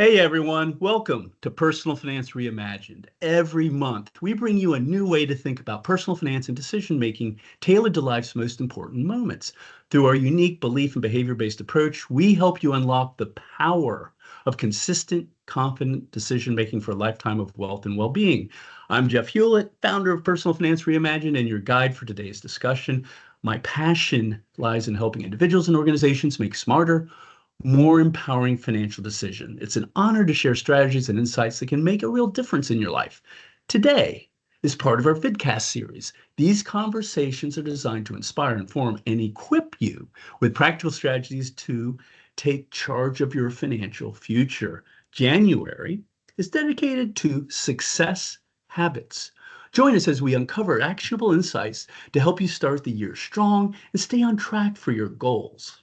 Hey everyone, welcome to Personal Finance Reimagined. Every month, we bring you a new way to think about personal finance and decision making tailored to life's most important moments. Through our unique belief and behavior based approach, we help you unlock the power of consistent, confident decision making for a lifetime of wealth and well being. I'm Jeff Hewlett, founder of Personal Finance Reimagined, and your guide for today's discussion. My passion lies in helping individuals and organizations make smarter, more empowering financial decision. It's an honor to share strategies and insights that can make a real difference in your life. Today is part of our vidcast series. These conversations are designed to inspire, inform, and equip you with practical strategies to take charge of your financial future. January is dedicated to success habits. Join us as we uncover actionable insights to help you start the year strong and stay on track for your goals.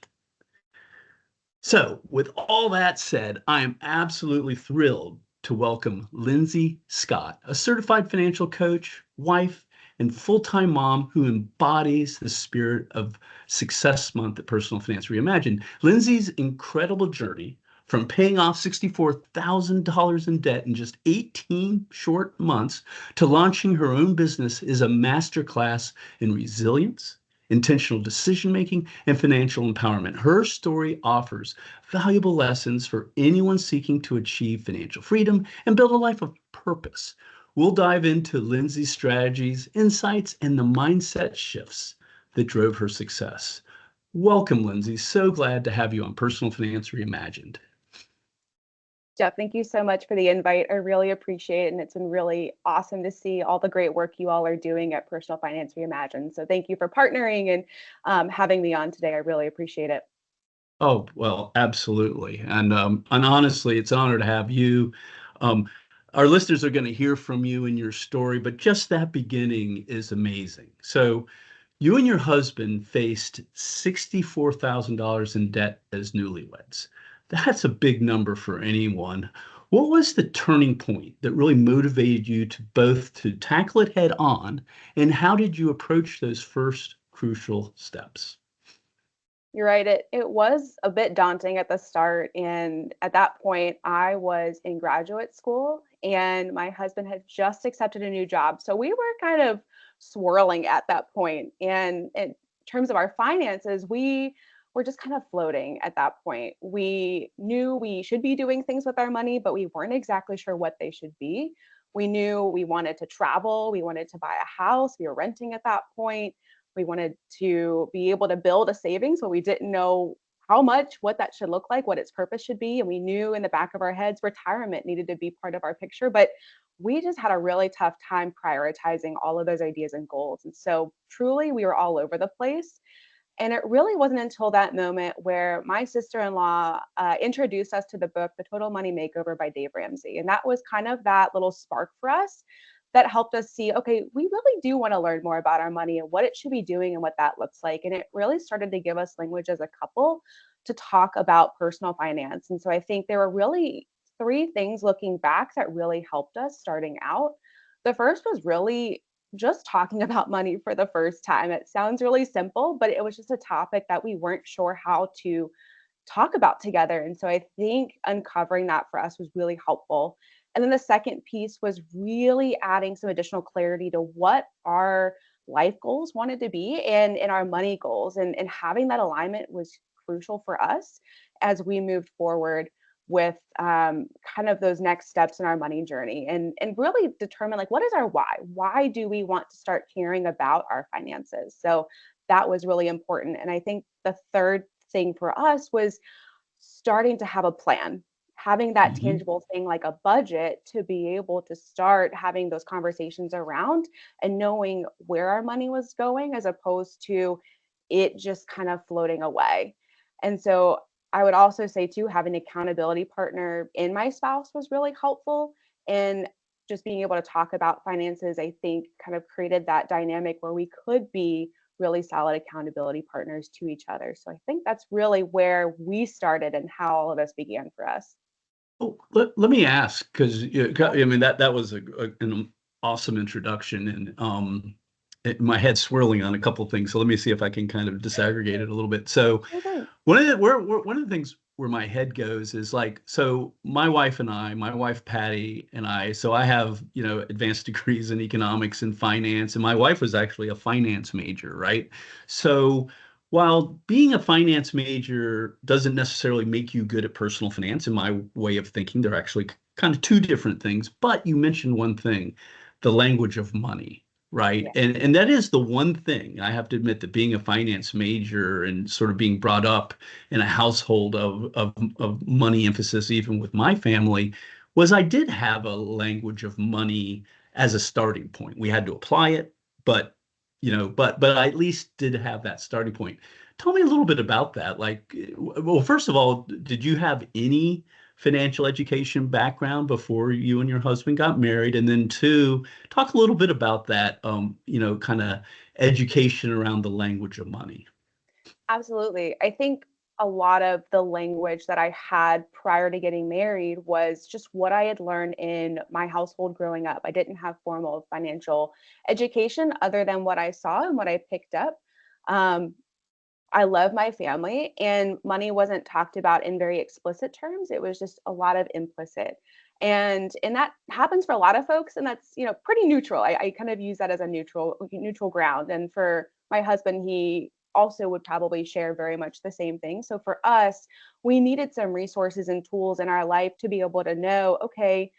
So, with all that said, I am absolutely thrilled to welcome Lindsey Scott, a certified financial coach, wife, and full-time mom who embodies the spirit of Success Month at Personal Finance Reimagined. Lindsey's incredible journey from paying off $64,000 in debt in just 18 short months to launching her own business is a masterclass in resilience, intentional decision making, and financial empowerment. Her story offers valuable lessons for anyone seeking to achieve financial freedom and build a life of purpose. We'll dive into Lindsey's strategies, insights, and the mindset shifts that drove her success. Welcome, Lindsey. So glad to have you on Personal Finance Reimagined. Jeff, thank you so much for the invite. I really appreciate it. And it's been really awesome to see all the great work you all are doing at Personal Finance Reimagined. So thank you for partnering and having me on today. I really appreciate it. Oh, well, absolutely. And honestly, it's an honor to have you. Um, our listeners are going to hear from you and your story, but just that beginning is amazing. So you and your husband faced $64,000 in debt as newlyweds. That's a big number for anyone. What was the turning point that really motivated you to both to tackle it head on, and how did you approach those first crucial steps? You're right. It was a bit daunting at the start. And at that point, I was in graduate school and my husband had just accepted a new job. So we were kind of swirling at that point. And in terms of our finances, we were just kind of floating at that point. We knew we should be doing things with our money, but we weren't exactly sure what they should be. We knew we wanted to travel, we wanted to buy a house, we were renting at that point. We wanted to be able to build a savings, but we didn't know how much, what that should look like, what its purpose should be. And we knew in the back of our heads, retirement needed to be part of our picture. But we just had a really tough time prioritizing all of those ideas and goals. And so truly, we were all over the place. And it really wasn't until that moment where my sister-in-law introduced us to the book, The Total Money Makeover by Dave Ramsey. And that was kind of that little spark for us that helped us see, okay, we really do want to learn more about our money and what it should be doing and what that looks like. And it really started to give us language as a couple to talk about personal finance. And so I think there were really three things looking back that really helped us starting out. The first was really just talking about money for the first time. It sounds really simple, but it was just a topic that we weren't sure how to talk about together. And so I think uncovering that for us was really helpful. And then the second piece was really adding some additional clarity to what our life goals wanted to be and our money goals. And having that alignment was crucial for us as we moved forward with kind of those next steps in our money journey and really determine like what is our why do we want to start caring about our finances. So that was really important. And I think the third thing for us was starting to have a plan, having that Mhm. tangible thing like a budget to be able to start having those conversations around and knowing where our money was going as opposed to it just kind of floating away. And so I would also say too, having an accountability partner in my spouse was really helpful. And just being able to talk about finances, I think kind of created that dynamic where we could be really solid accountability partners to each other. So I think that's really where we started and how all of this began for us. Oh, let me ask, because Yeah. I mean that was an awesome introduction, and my head's swirling on a couple of things. So let me see if I can kind of disaggregate it a little bit. So Okay. one of the things where my head goes is like, so my wife and I, my wife Patty and I, so I have, advanced degrees in economics and finance, and my wife was actually a finance major, right? So while being a finance major doesn't necessarily make you good at personal finance, in my way of thinking, they're actually kind of two different things. But you mentioned one thing, the language of money, right? Yeah. And that is the one thing I have to admit, that being a finance major and sort of being brought up in a household of money emphasis, even with my family, was I did have a language of money as a starting point. We had to apply it, but but I at least did have that starting point. Tell me a little bit about that. Like, well, first of all, did you have any financial education background before you and your husband got married? And then two, talk a little bit about that, kind of education around the language of money. Absolutely. I think a lot of the language that I had prior to getting married was just what I had learned in my household growing up. I didn't have formal financial education other than what I saw and what I picked up. Um, I love my family, and money wasn't talked about in very explicit terms. It was just a lot of implicit. And that happens for a lot of folks, and that's, pretty neutral. I kind of use that as a neutral ground. And for my husband, he also would probably share very much the same thing. So for us, we needed some resources and tools in our life to be able to know, okay,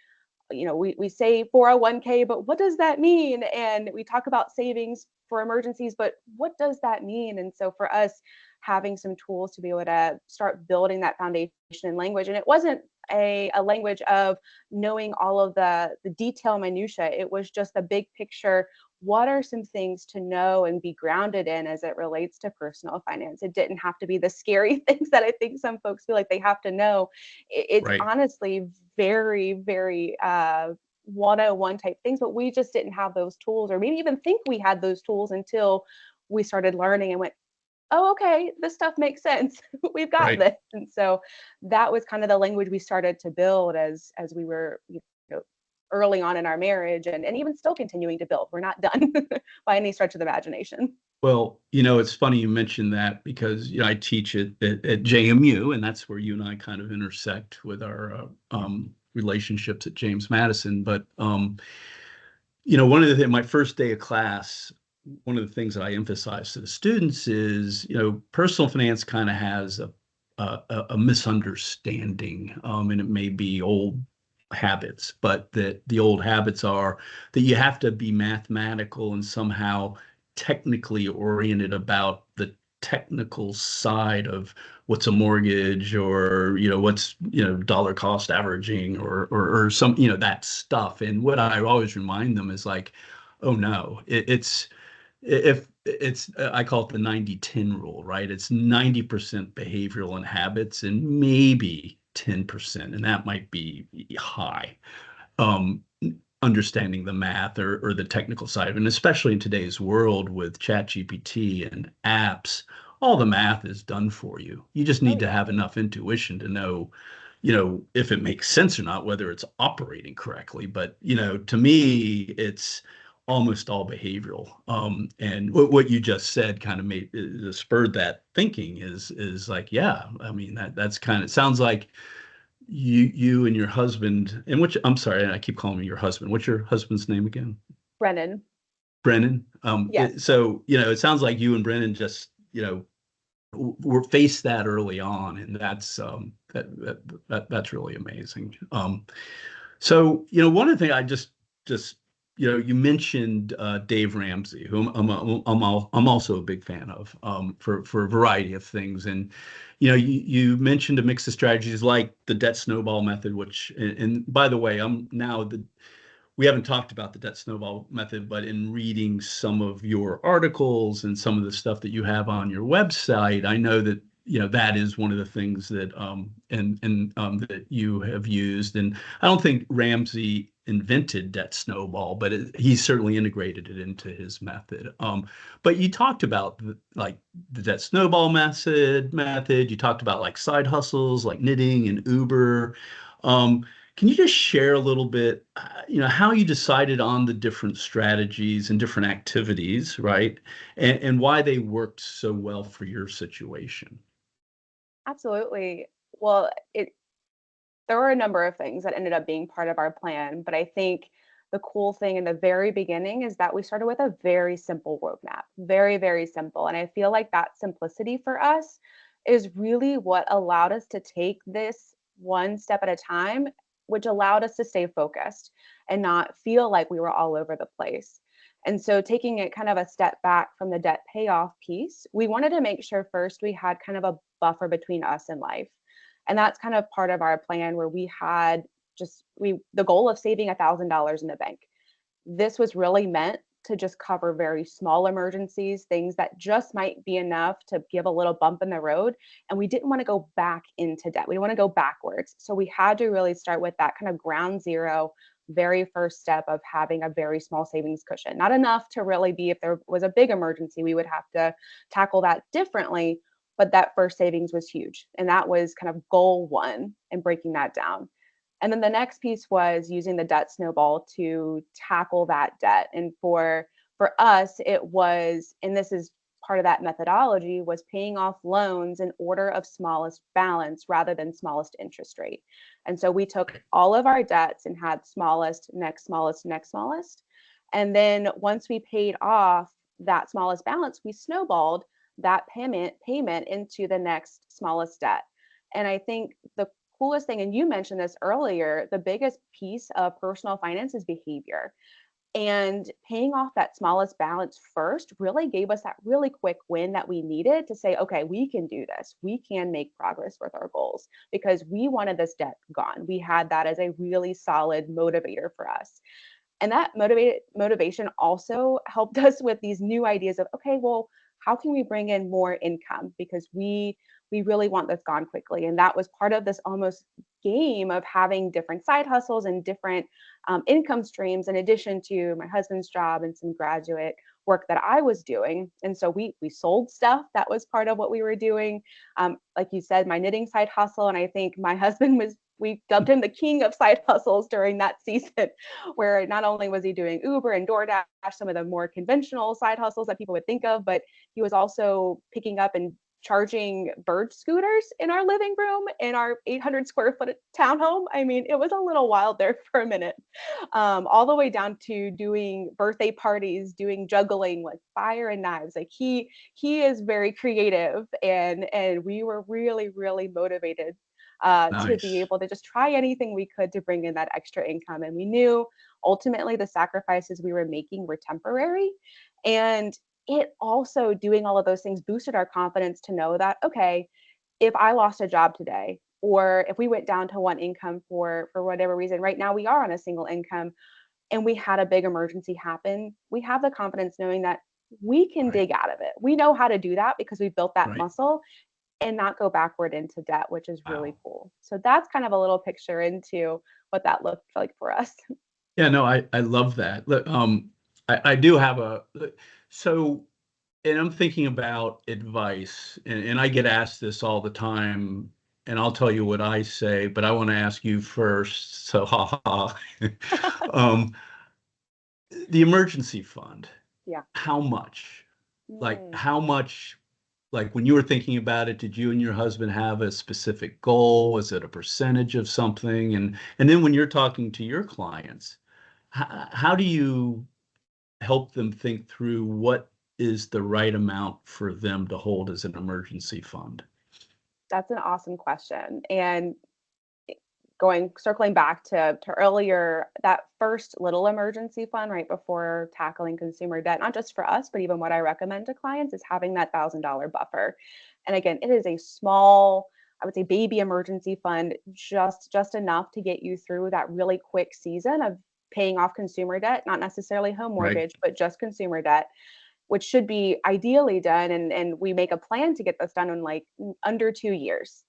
we say 401k, but what does that mean? And we talk about savings for emergencies, but what does that mean? And so for us, having some tools to be able to start building that foundation in language. And it wasn't a language of knowing all of the detail minutia. It was just the big picture. What are some things to know and be grounded in as it relates to personal finance? It didn't have to be the scary things that I think some folks feel like they have to know. It's Right. honestly very, very 101 type things, but we just didn't have those tools, or maybe even think we had those tools until we started learning and went, oh, okay, this stuff makes sense. We've got Right. this. And so that was kind of the language we started to build as we were, know, early on in our marriage, and even still continuing to build. We're not done by any stretch of the imagination. Well, it's funny you mentioned that because I teach at JMU, and that's where you and I kind of intersect with our relationships at James Madison. But one of the my first day of class, one of the things that I emphasize to the students is, personal finance kind of has a misunderstanding, and it may be old habits, but that the old habits are that you have to be mathematical and somehow technically oriented about the technical side of what's a mortgage, or what's dollar cost averaging, or some that stuff. And what I always remind them is like, oh no, it's if it's I call it the 90-10 rule, right? It's 90% behavioral and habits and maybe 10%, and that might be high, um, understanding the math, or the technical side. And especially in today's world with ChatGPT and apps, all the math is done for you. You just Oh need to yeah. have enough intuition to know, if it makes sense or not, whether it's operating correctly. But, to me, it's almost all behavioral. And what you just said kind of made spurred that thinking is like, yeah, I mean, that's kind of sounds like you and your husband, and which I'm sorry, I keep calling you your husband. What's your husband's name again? Brennan. Brennan. Yes. So it sounds like you and Brennan just were faced that early on, and that's really amazing. So one of the things I just you mentioned Dave Ramsey, who I'm also a big fan of, for a variety of things. And you mentioned a mix of strategies like the debt snowball method, which, and by the way, we haven't talked about the debt snowball method, but in reading some of your articles and some of the stuff that you have on your website, I know that that is one of the things that that you have used. And I don't think Ramsey invented debt snowball, but he certainly integrated it into his method. But you talked about like the debt snowball method. You talked about like side hustles like knitting and Uber. Can you just share a little bit, how you decided on the different strategies and different activities, right? And why they worked so well for your situation? Absolutely. Well, there were a number of things that ended up being part of our plan, but I think the cool thing in the very beginning is that we started with a very simple roadmap, very, very simple. And I feel like that simplicity for us is really what allowed us to take this one step at a time, which allowed us to stay focused and not feel like we were all over the place. And so, taking it kind of a step back from the debt payoff piece, we wanted to make sure first we had kind of a buffer between us and life. And that's kind of part of our plan where we had we the goal of saving $1,000 in the bank. This was really meant to just cover very small emergencies, things that just might be enough to give a little bump in the road. And we didn't want to go back into debt. We want to go backwards. So we had to really start with that kind of ground zero, very first step of having a very small savings cushion. Not enough to really be, if there was a big emergency, we would have to tackle that differently. But that first savings was huge. And that was kind of goal one and breaking that down. And then the next piece was using the debt snowball to tackle that debt. And for us, it was, and this is part of that methodology, was paying off loans in order of smallest balance rather than smallest interest rate. And so we took all of our debts and had smallest, next smallest, next smallest. And then once we paid off that smallest balance, we snowballed that payment into the next smallest debt. And I think the coolest thing, and you mentioned this earlier, the biggest piece of personal finance is behavior. And paying off that smallest balance first really gave us that really quick win that we needed to say, okay, we can do this. We can make progress with our goals because we wanted this debt gone. We had that as a really solid motivator for us. And that motivation also helped us with these new ideas of, okay, well, how can we bring in more income, because we really want this gone quickly. And that was part of this almost game of having different side hustles and different income streams in addition to my husband's job and some graduate work that I was doing. And so we sold stuff. That was part of what we were doing. Like you said, my knitting side hustle, and I think my husband was, we dubbed him the king of side hustles during that season, where not only was he doing Uber and DoorDash, some of the more conventional side hustles that people would think of, but he was also picking up and charging bird scooters in our living room in our 800 square foot townhome. I mean, it was a little wild there for a minute. All the way down to doing birthday parties, doing juggling like fire and knives. Like he is very creative, and we were really, really motivated to be Nice. able to just try anything we could to bring in that extra income. And we knew ultimately the sacrifices we were making were temporary. And it also, doing all of those things, boosted our confidence to know that, okay, if I lost a job today, or if we went down to one income for whatever reason, right now we are on a single income, and we had a big emergency happen, we have the confidence knowing that we can Right. dig out of it. We know how to do that because we built that Right. muscle and not go backward into debt, which is really Wow. cool. So that's kind of a little picture into what that looked like for us. Yeah, no, I love that. Look, I do have so, and I'm thinking about advice, and I get asked this all the time, and I'll tell you what I say, but I want to ask you first. So, ha ha. Um, the emergency fund, Yeah. how much? Like, Mm. how much? Like, when you were thinking about it, did you and your husband have a specific goal? Was it a percentage of something? And then when you're talking to your clients, how do you help them think through what is the right amount for them to hold as an emergency fund? That's an awesome question. And circling back to earlier, that first little emergency fund right before tackling consumer debt, not just for us, but even what I recommend to clients is having that $1,000 buffer. And again, it is a small, I would say, baby emergency fund, just enough to get you through that really quick season of paying off consumer debt, not necessarily home Right. mortgage, but just consumer debt, which should be ideally done. And we make a plan to get this done in like under 2 years.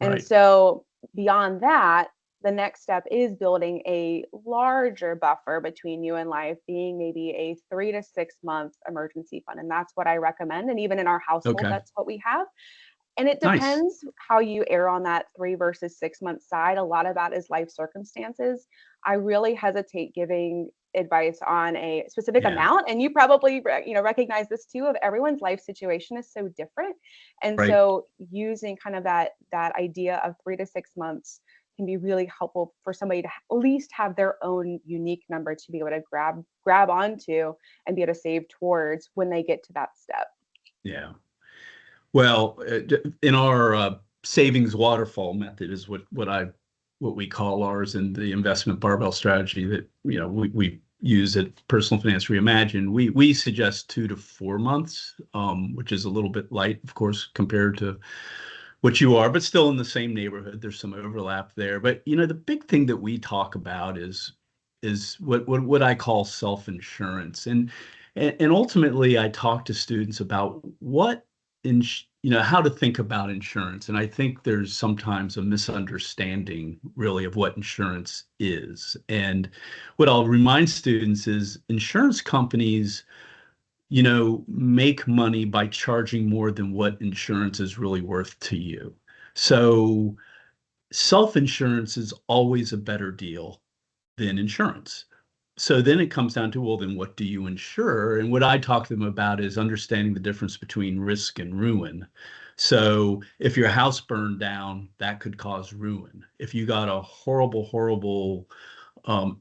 And Right. so beyond that, the next step is building a larger buffer between you and life, being maybe a 3 to 6 month emergency fund. And that's what I recommend. And even in our household, Okay. that's what we have. And it Nice. depends how you err on that 3 versus 6 month side. A lot of that is life circumstances. I really hesitate giving advice on a specific Yeah. amount. And you probably recognize this too, of everyone's life situation is so different. And Right. so using kind of that idea of 3 to 6 months can be really helpful for somebody to at least have their own unique number to be able to grab onto and be able to save towards when they get to that step. Yeah. Well, in our savings waterfall method is what we call ours in the investment barbell strategy that we use at Personal Finance Reimagined. We suggest 2 to 4 months, which is a little bit light, of course, compared to what you are, but still in the same neighborhood. There's some overlap there. But the big thing that we talk about is what I call self-insurance. And ultimately I talk to students about how to think about insurance. And I think there's sometimes a misunderstanding really of what insurance is. And what I'll remind students is insurance companies make money by charging more than what insurance is really worth to you. So self-insurance is always a better deal than insurance. So then it comes down to, well, then what do you insure? And what I talk to them about is understanding the difference between risk and ruin. So if your house burned down, that could cause ruin. If you got a horrible, horrible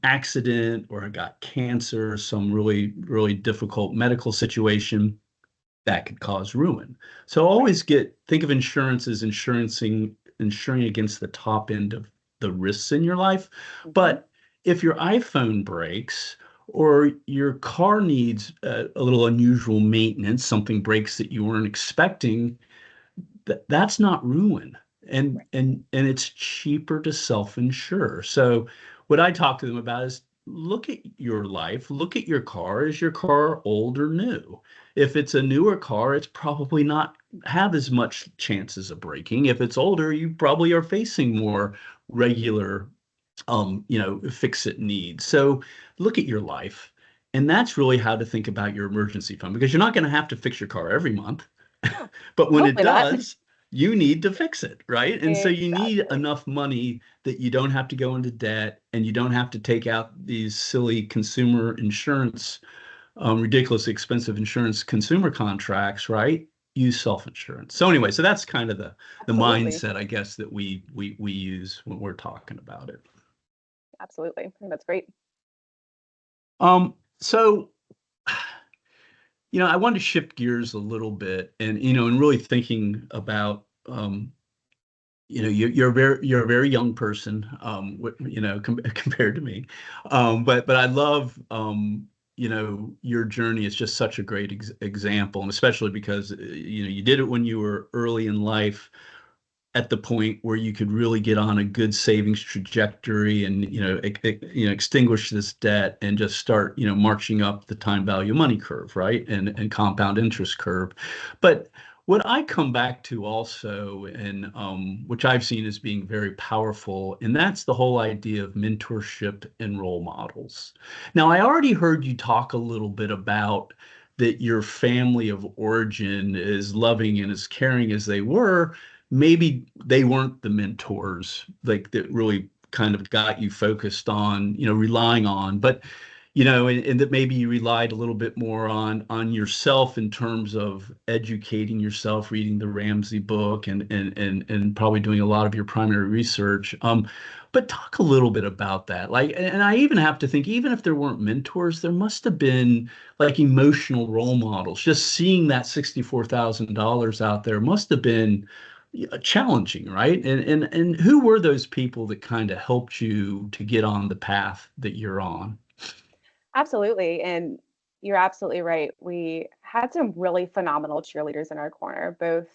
accident or got cancer, some really, really difficult medical situation, that could cause ruin. So Right. always think of insurance as insuring against the top end of the risks in your life. Hmm. But if your iPhone breaks or your car needs a little unusual maintenance, something breaks that you weren't expecting, that's not ruin. And it's cheaper to self-insure. So what I talk to them about is look at your life, look at your car. Is your car old or new? If it's a newer car, it's probably not have as much chances of breaking. If it's older, you probably are facing more regular fix it needs. So look at your life. And that's really how to think about your emergency fund, because you're not going to have to fix your car every month. No, But when it hopefully not. does, you need to fix it, right? And so you need Exactly. enough money that you don't have to go into debt and you don't have to take out these silly consumer insurance, ridiculously expensive insurance consumer contracts, right? Use self-insurance. So anyway, so that's kind of the Absolutely. mindset, I guess, that we use when we're talking about it. Absolutely. I think that's great. So I wanted to shift gears a little bit and really thinking about you're a very young person, compared to me. But I love, your journey is just such a great example, and especially because, you did it when you were early in life at the point where you could really get on a good savings trajectory and extinguish this debt and just start marching up the time value of money curve, right? And compound interest curve. But what I come back to also, and which I've seen as being very powerful, and that's the whole idea of mentorship and role models. Now, I already heard you talk a little bit about that your family of origin, as loving and as caring as they were, maybe they weren't the mentors like that really kind of got you focused on, relying on, but and that maybe you relied a little bit more on yourself in terms of educating yourself, reading the Ramsey book, and probably doing a lot of your primary research. But talk a little bit about that. Like, and I even have to think, even if there weren't mentors, there must have been like emotional role models. Just seeing that $64,000 out there must have been challenging, right? And who were those people that kind of helped you to get on the path that you're on? Absolutely. And you're absolutely right. We had some really phenomenal cheerleaders in our corner, both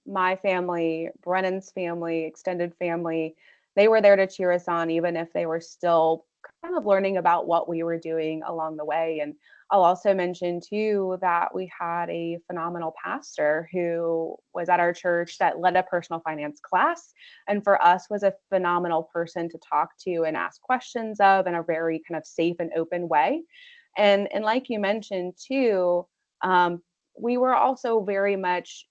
my family, Brennan's family, extended family. They were there to cheer us on, even if they were still kind of learning about what we were doing along the way. And I'll also mention, too, that we had a phenomenal pastor who was at our church that led a personal finance class. And for us, was a phenomenal person to talk to and ask questions of in a very kind of safe and open way. And like you mentioned too, we were also very much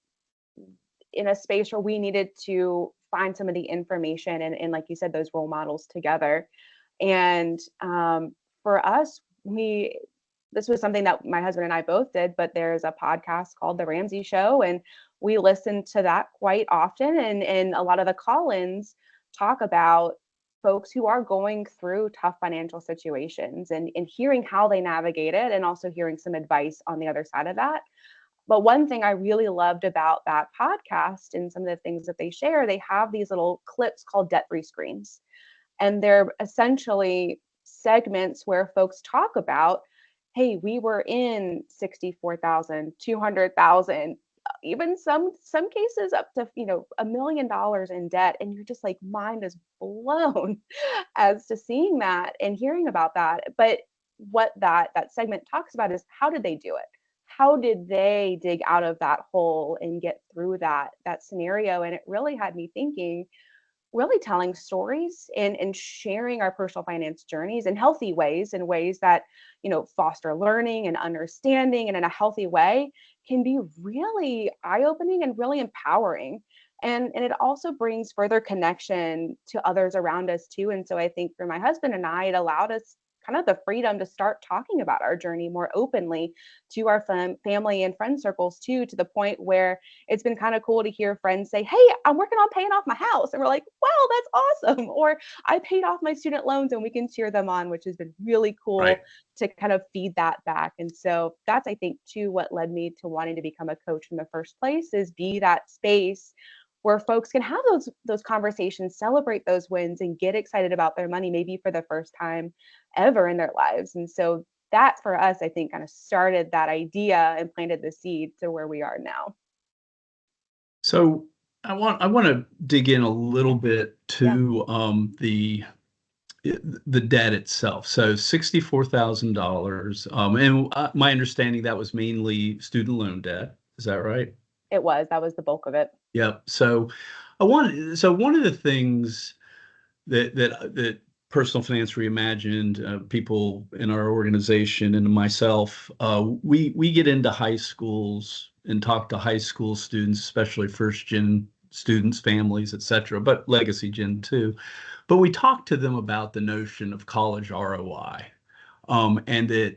in a space where we needed to find some of the information and like you said, those role models together. And for us, we this was something that my husband and I both did, but there's a podcast called The Ramsey Show, and we listen to that quite often. And a lot of the call-ins talk about folks who are going through tough financial situations and hearing how they navigate it, and also hearing some advice on the other side of that. But one thing I really loved about that podcast and some of the things that they share, they have these little clips called debt-free screens. And they're essentially segments where folks talk about, hey, we were in 64,000, 200,000, even some cases up to, $1 million in debt. And you're just like, mind is blown as to seeing that and hearing about that. But what that segment talks about is, how did they do it? How did they dig out of that hole and get through that scenario? And it really had me thinking, really telling stories and sharing our personal finance journeys in healthy ways, in ways that, foster learning and understanding, and in a healthy way, can be really eye-opening and really empowering. And it also brings further connection to others around us too. And so I think for my husband and I, it allowed us kind of the freedom to start talking about our journey more openly to our family and friend circles too, to the point where it's been kind of cool to hear friends say, hey, I'm working on paying off my house. And we're like, wow, that's awesome. Or I paid off my student loans, and we can cheer them on, which has been really cool Right. to kind of feed that back. And so that's, I think, too, what led me to wanting to become a coach in the first place, is be that space where folks can have those conversations, celebrate those wins, and get excited about their money, maybe for the first time ever in their lives. And so that, for us, I think, kind of started that idea and planted the seed to where we are now. So I want to dig in a little bit Yeah, to the debt itself. So $64,000, and my understanding that was mainly student loan debt. Is that right? that was the bulk of it. Yep. So one of the things that Personal Finance Reimagined, people in our organization and myself, we get into high schools and talk to high school students, especially first gen students, families, et cetera, but legacy gen too. But we talk to them about the notion of college ROI, and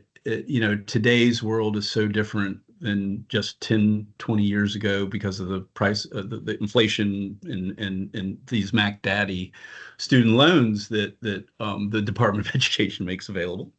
today's world is so different than just 10, 20 years ago because of the price of the inflation and these Mac Daddy student loans that the Department of Education makes available.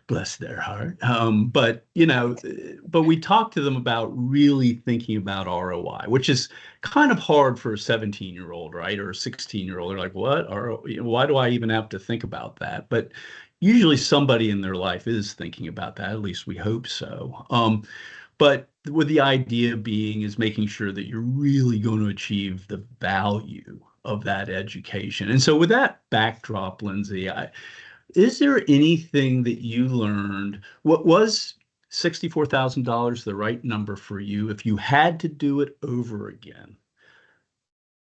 Bless their heart. But we talk to them about really thinking about ROI, which is kind of hard for a 17-year-old, right? Or a 16-year-old. They're like, what? Why do I even have to think about that? But usually somebody in their life is thinking about that. At least we hope so. But with the idea being is making sure that you're really going to achieve the value of that education. And so with that backdrop, Lindsey, is there anything that you learned? What was $64,000 the right number for you? If you had to do it over again,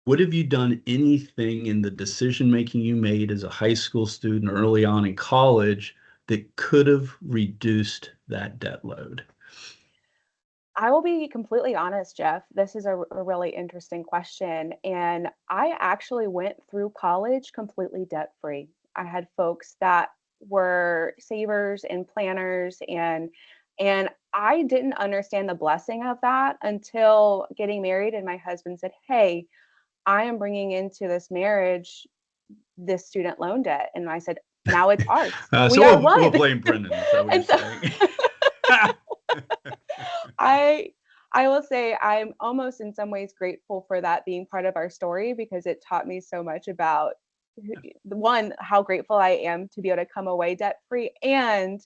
would have you done anything in the decision making you made as a high school student early on in college that could have reduced that debt load? I will be completely honest, Jeff. This is a really interesting question. And I actually went through college completely debt free. I had folks that were savers and planners, and I didn't understand the blessing of that until getting married. And my husband said, hey, I am bringing into this marriage this student loan debt. And I said, now it's ours. So We are we'll one. blame Brendan. Is that what you're And so saying? I I will say I'm almost in some ways grateful for that being part of our story, because it taught me so much about the one, how grateful I am to be able to come away debt free, and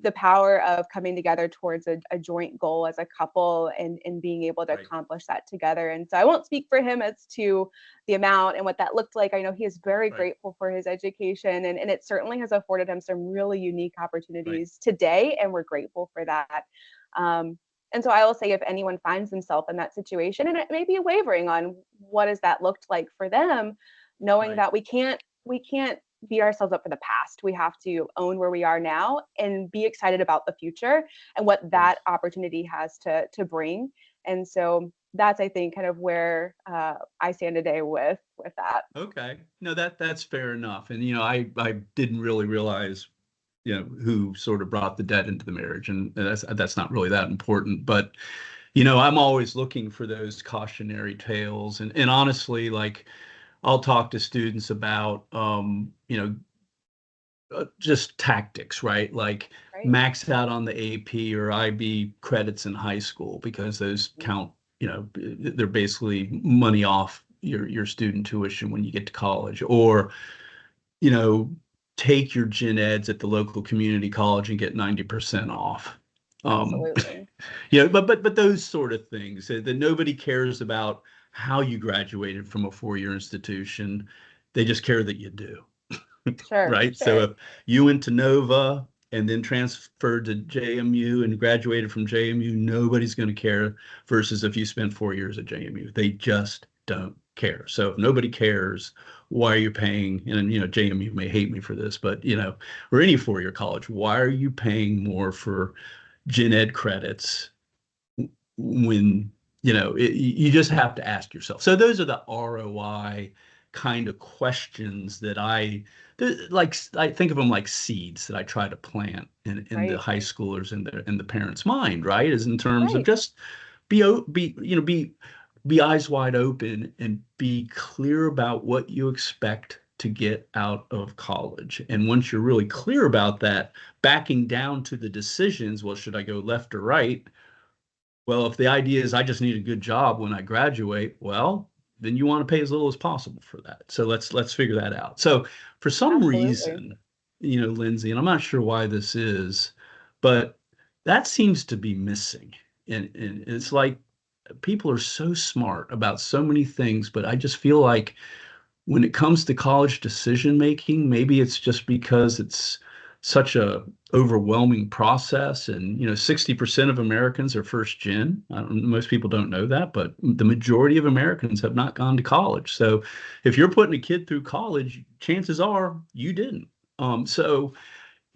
the power of coming together towards a joint goal as a couple, and being able to Right, accomplish that together. And so I won't speak for him as to the amount and what that looked like. I know he is very right, grateful for his education, and it certainly has afforded him some really unique right. opportunities today, and we're grateful for that. Um, and so I will say, if anyone finds themselves in that situation, and it may be wavering on what has that looked like for them, knowing Right. that we can't beat ourselves up for the past. We have to own where we are now and be excited about the future and what that Yes. opportunity has to bring. And so that's, I think, kind of where I stand today with that. Okay. No, that's fair enough. And I didn't really realize who sort of brought the debt into the marriage, and that's not really that important. But I'm always looking for those cautionary tales, and honestly, like I'll talk to students about just tactics, right? Like Right. max out on the AP or IB credits in high school because those Mhm. count, they're basically money off your student tuition when you get to college. Or, you know, take your gen eds at the local community college and get 90% off. Um, Absolutely. but those sort of things that nobody cares about how you graduated from a four-year institution. They just care that you do. Sure, Right? So sure. if you went to Nova and then transferred to JMU and graduated from JMU, nobody's going to care versus if you spent 4 years at JMU. They just don't care. So if nobody cares, why are you paying? And JMU may hate me for this, but or any four-year college, why are you paying more for gen ed credits when you just have to ask yourself. So those are the ROI kind of questions that like I think of them like seeds that I try to plant in the Right. high schoolers and the parents' mind, right? Is in terms of Right. just be eyes wide open and be clear about what you expect to get out of college. And once you're really clear about that, backing down to the decisions, well, should I go left or right? Well, if the idea is I just need a good job when I graduate, well, then you want to pay as little as possible for that. So let's figure that out. So for some Absolutely. reason, Lindsay, and I'm not sure why this is, but that seems to be missing. And it's like people are so smart about so many things, but I just feel like when it comes to college decision making, maybe it's just because it's such a overwhelming process. And 60% of Americans are first gen. Most people don't know that, but the majority of Americans have not gone to college. So if you're putting a kid through college, chances are you didn't. So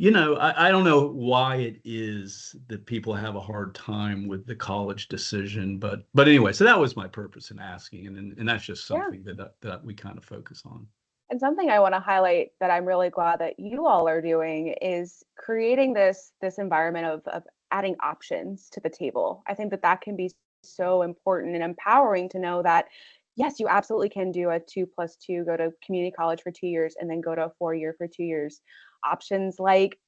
I don't know why it is that people have a hard time with the college decision, but anyway, so that was my purpose in asking, and that's just Yeah. something that we kind of focus on. And something I want to highlight that I'm really glad that you all are doing is creating this environment of adding options to the table. I think that that can be so important and empowering to know that yes, you absolutely can do a 2+2, go to community college for 2 years and then go to a 4 year for 2 years. Options like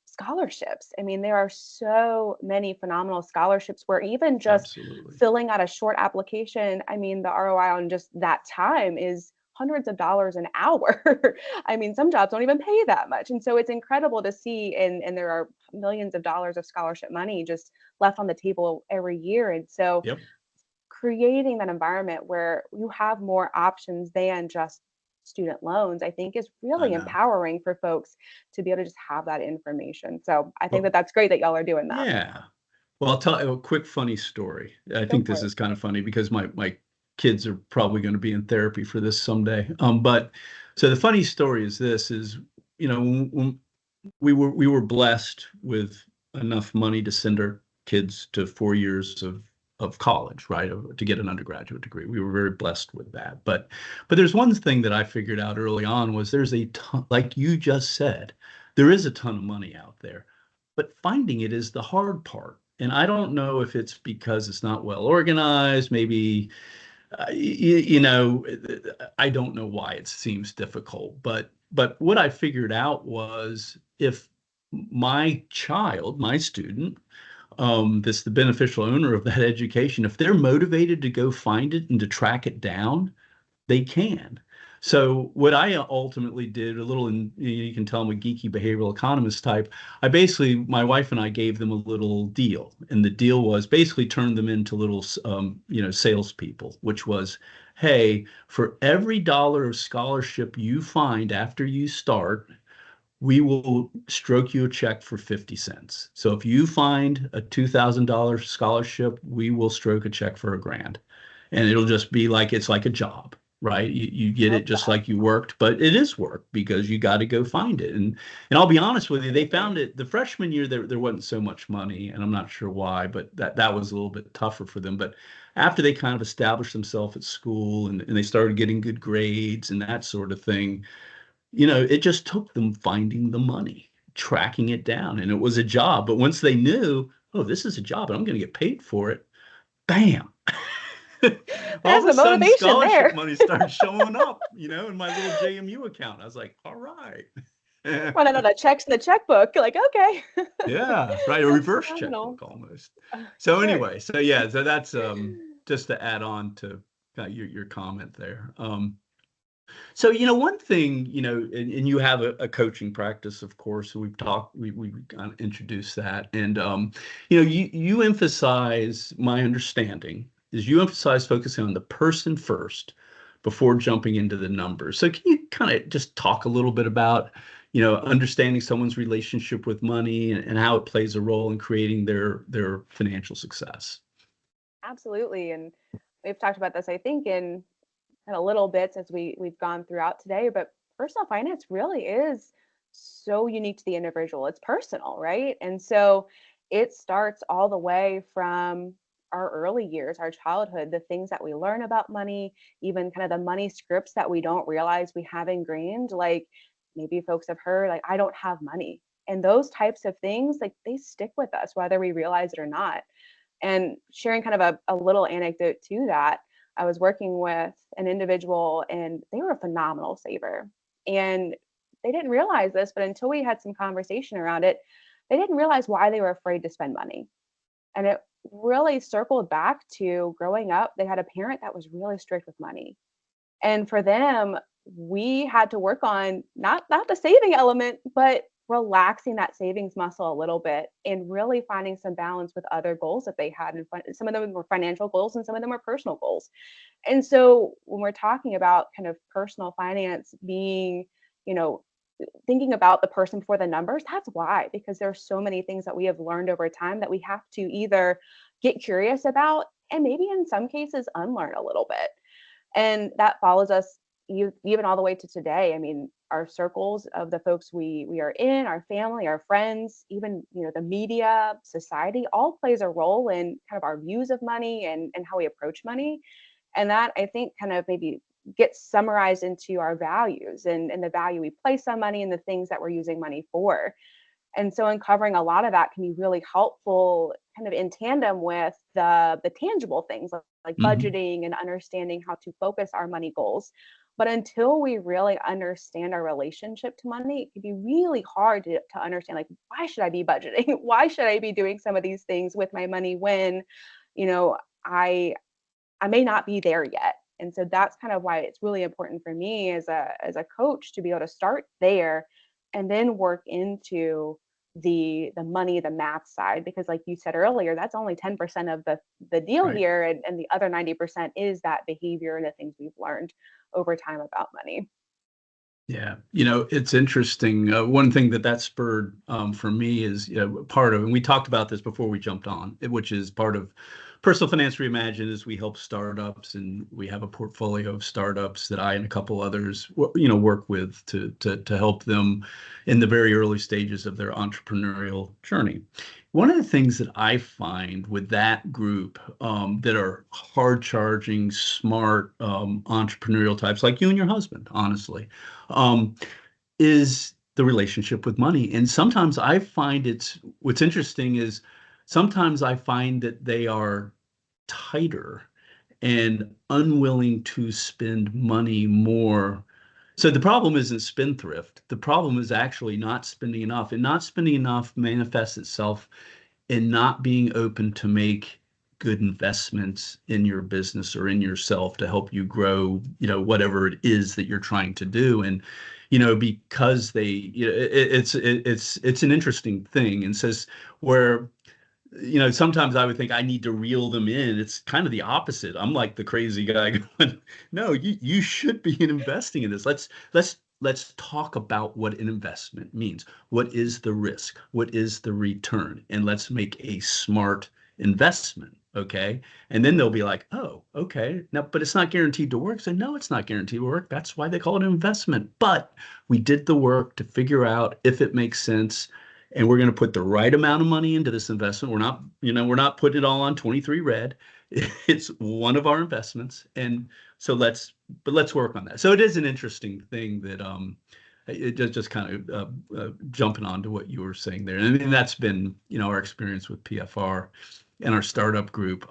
scholarships. I mean, there are so many phenomenal scholarships where even just Absolutely. filling out a short application, I mean, the ROI on just that time is hundreds of dollars an hour. I mean, some jobs don't even pay that much. And so it's incredible to see, and there are millions of dollars of scholarship money just left on the table every year. And so Yep. creating that environment where you have more options than just student loans, I think is I really know. empowering for folks to be able to just have that information. So I think that Well, that's great that y'all are doing that. yeah. Well, I'll tell you a quick funny story. I Go think for this it. is kind of funny because my kids are probably going to be in therapy for this someday. But so the funny story is this is, when we were blessed with enough money to send our kids to 4 years of college, right, to get an undergraduate degree. We were very blessed with that. But there's one thing that I figured out early on was there's a ton, like you just said, there is a ton of money out there, but finding it is the hard part. And I don't know if it's because it's not well organized, maybe I don't know why it seems difficult, but what I figured out was if my child, my student, that's the beneficial owner of that education, if they're motivated to go find it and to track it down, they can. So what I ultimately did, a little, you can tell I'm a geeky behavioral economist type. My wife and I gave them a little deal, and the deal was basically turn them into little, salespeople, which was, hey, for every dollar of scholarship you find after you start, we will stroke you a check for 50 cents. So if you find a $2,000 scholarship, we will stroke a check for $1,000. And it'll just be like it's like a job, right? You get Love it just that. like you worked, but it is work because you got to go find it. And I'll be honest with you, they Absolutely. found it the freshman year there wasn't so much money, and I'm not sure why, but that was a little bit tougher for them. But after they kind of established themselves at school and they started getting good grades and that sort of thing, it just took them finding the money. tracking it down. And it was a job. But once they knew, oh, this is a job and I'm going to get paid for it, bam. All There's of a the sudden, motivation scholarship there. money started showing up, in my little JMU account. I was like, all right. Running out of checks in the checkbook. Like, okay. Yeah, right. A That's reverse phenomenal. checkbook almost. So Sure. anyway, so yeah, so that's just to add on to your comment there. So, one thing, and you have a coaching practice, of course, so we kind of introduced that. And, you emphasize, my understanding is you emphasize focusing on the person first before jumping into the numbers. So can you kind of just talk a little bit about, understanding someone's relationship with money and how it plays a role in creating their financial success? Absolutely. And we've talked about this, I think, in a little bits as we've gone throughout today, but personal finance really is so unique to the individual. It's personal, right? And so it starts all the way from our early years, our childhood, the things that we learn about money, even kind of the money scripts that we don't realize we have ingrained. Like maybe folks have heard, like, I don't have money. And those types of things, like they stick with us, whether we realize it or not. And sharing kind of a little anecdote to that, I was working with an individual and they were a phenomenal saver. And they didn't realize this, but until we had some conversation around it, they didn't realize why they were afraid to spend money. And it really circled back to growing up, they had a parent that was really strict with money. And for them, we had to work on not the saving element, but relaxing that savings muscle a little bit and really finding some balance with other goals that they had. And some of them were financial goals and some of them were personal goals. And so when we're talking about kind of personal finance being, you know, thinking about the person before the numbers, that's why, because there's so many things that we have learned over time that we have to either get curious about and maybe in some cases unlearn a little bit. And that follows us even all the way to today. I mean, our circles of the folks we are in, our family, our friends, even the media, society, all plays a role in kind of our views of money and how we approach money. And that I think kind of maybe gets summarized into our values and the value we place on money and the things that we're using money for. And so uncovering a lot of that can be really helpful kind of in tandem with the tangible things like Hmm. budgeting and understanding how to focus our money goals. But until we really understand our relationship to money, it can be really hard to understand, like, why should I be budgeting? Why should I be doing some of these things with my money when, you know, I I may not be there yet. And so that's kind of why it's really important for me as a coach to be able to start there and then work into the money, the math side, because like you said earlier, that's only 10% of the deal Right. here. And the other 90% is that behavior and the things we've learned over time about money. Yeah, it's interesting. One thing that spurred for me is part of, and we talked about this before we jumped on, which is part of Personal Finance Reimagined, is we help startups, and we have a portfolio of startups that I and a couple others, work with to help them in the very early stages of their entrepreneurial journey. One of the things that I find with that group that are hard charging, smart entrepreneurial types like you and your husband, honestly, um, is the relationship with money. And sometimes I find what's interesting is sometimes I find that they are tighter and unwilling to spend money more. So the problem isn't spendthrift. The problem is actually not spending enough. And not spending enough manifests itself in not being open to make good investments in your business or in yourself to help you grow, whatever it is that you're trying to do. And, because it's an interesting thing. And says where sometimes I would think I need to reel them in. It's kind of the opposite. I'm like the crazy guy going, no, you should be investing in this. Let's talk about what an investment means. What is the risk? What is the return? And let's make a smart investment. Okay. And then they'll be like, oh, okay. Now, but it's not guaranteed to work. So no, it's not guaranteed to work. That's why they call it an investment. But we did the work to figure out if it makes sense, and we're going to put the right amount of money into this investment. We're not putting it all on 23 red. It's one of our investments. And so let's work on that. So it is an interesting thing that It just kind of jumping on to what you were saying there, and that's been our experience with PFR and our startup group.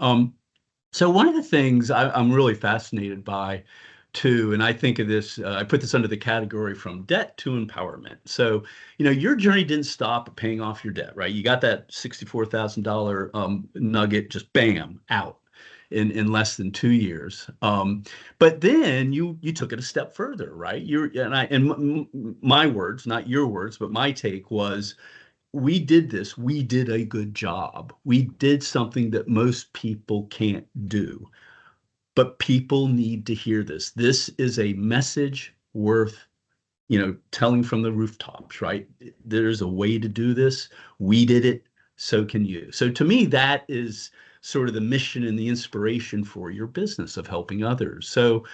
So one of the things I'm really fascinated by too, and I think of this, I put this under the category from debt to empowerment. So, your journey didn't stop at paying off your debt, right? You got that $64,000 nugget, just bam, out in less than 2 years. But then you took it a step further, right? My words, not your words, but my take was, we did this. We did a good job. We did something that most people can't do. But people need to hear this. This is a message worth, telling from the rooftops, right? There's a way to do this. We did it. So can you. So to me, that is sort of the mission and the inspiration for your business of helping others. So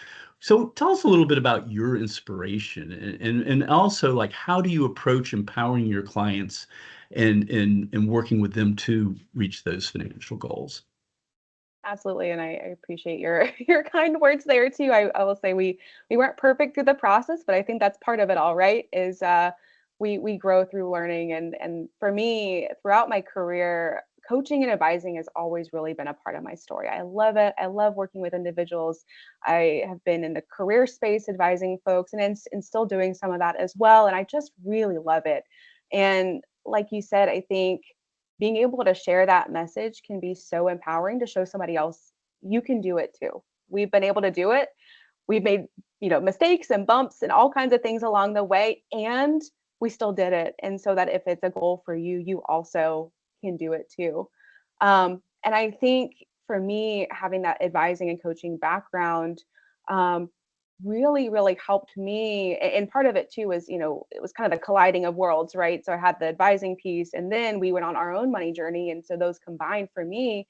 tell us a little bit about your inspiration and also, like, how do you approach empowering your clients and working with them to reach those financial goals? Absolutely, and I appreciate your your kind words there too. I will say we weren't perfect through the process, but I think that's part of it all, right? Is we grow through learning, and for me, throughout my career, coaching and advising has always really been a part of my story. I love it. I love working with individuals. I have been in the career space advising folks, and still doing some of that as well. And I just really love it. And like you said, I think being able to share that message can be so empowering to show somebody else you can do it too. We've been able to do it. We've made, mistakes and bumps and all kinds of things along the way, and we still did it. And so that if it's a goal for you, you also can do it too. And I think for me, having that advising and coaching background, um, really, really helped me. And part of it too was, it was kind of the colliding of worlds, right? So I had the advising piece, and then we went on our own money journey. And so those combined for me,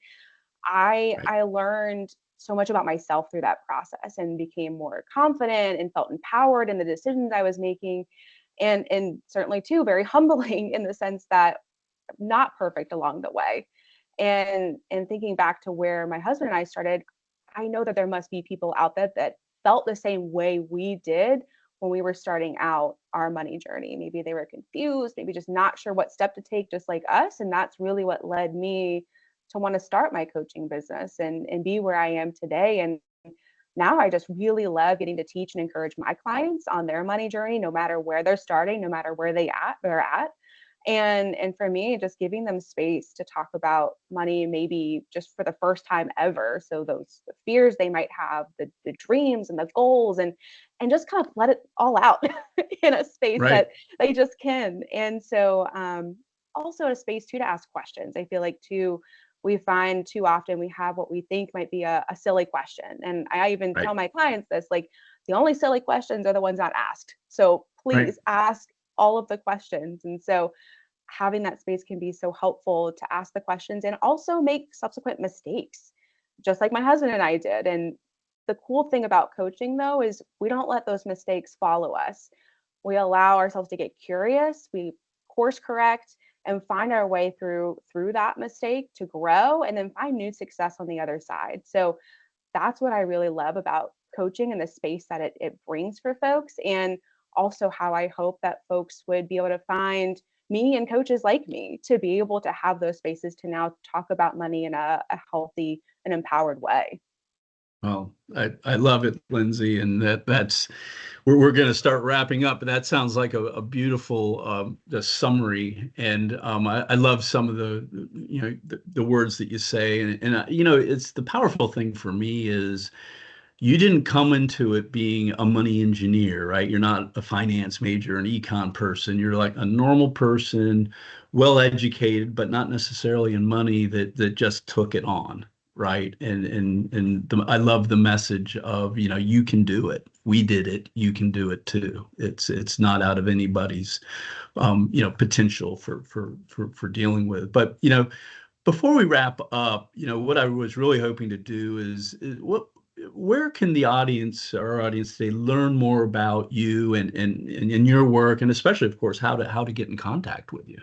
Right. I learned so much about myself through that process and became more confident and felt empowered in the decisions I was making. And certainly too, very humbling in the sense that I'm not perfect along the way. And thinking back to where my husband and I started, I know that there must be people out there that felt the same way we did when we were starting out our money journey. Maybe they were confused, maybe just not sure what step to take, just like us. And that's really what led me to want to start my coaching business and be where I am today. And now I just really love getting to teach and encourage my clients on their money journey, no matter where they're starting, no matter where they're at. And for me, just giving them space to talk about money, maybe just for the first time ever. So those the fears they might have, the dreams and the goals, and just kind of let it all out in a space Right. that they just can. And so also a space too to ask questions. I feel like too, we find too often we have what we think might be a silly question. And I even Right. tell my clients this, like, the only silly questions are the ones not asked. So Right. please ask all of the questions. And so having that space can be so helpful to ask the questions and also make subsequent mistakes, just like my husband and I did. And the cool thing about coaching, though, is we don't let those mistakes follow us. We allow ourselves to get curious, we course correct and find our way through that mistake to grow and then find new success on the other side. So that's what I really love about coaching and the space that it brings for folks. And also how I hope that folks would be able to find me and coaches like me to be able to have those spaces to now talk about money in a healthy and empowered way. Well, I love it, Lindsay, and that's we're going to start wrapping up, but that sounds like a beautiful the summary, and I love some of the words that you say, and it's the powerful thing for me is you didn't come into it being a money engineer, right? You're not a finance major, an econ person. You're like a normal person, well educated, but not necessarily in money that just took it on, right? I love the message of, you can do it. We did it. You can do it too. It's not out of anybody's potential for dealing with. But before we wrap up, what I was really hoping to do is where can the audience, our audience today, learn more about you and your work, and especially, of course, how to get in contact with you?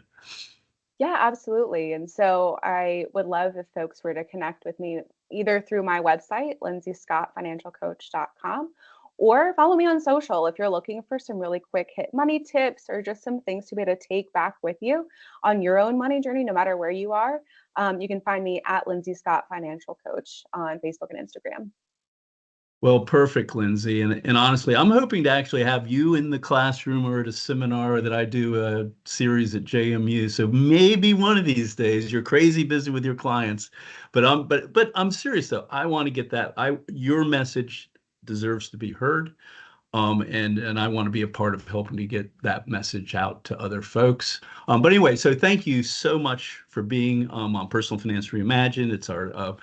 Yeah, absolutely. And so I would love if folks were to connect with me either through my website, lindseyscottfinancialcoach.com, or follow me on social if you're looking for some really quick hit money tips or just some things to be able to take back with you on your own money journey, no matter where you are. You can find me at Lindsey Scott Financial Coach on Facebook and Instagram. Well, perfect, Lindsay. And honestly, I'm hoping to actually have you in the classroom or at a seminar that I do a series at JMU. So maybe one of these days you're crazy busy with your clients, but I'm serious though. I want to get that. Your message deserves to be heard. And I want to be a part of helping to get that message out to other folks. But anyway, so thank you so much for being on Personal Finance Reimagined. It's our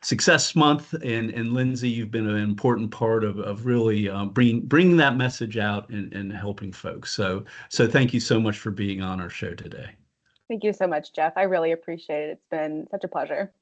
Success Month, and Lindsay, you've been an important part of really bringing that message out and helping folks. So thank you so much for being on our show today. Thank you so much, Jeff. I really appreciate it. It's been such a pleasure.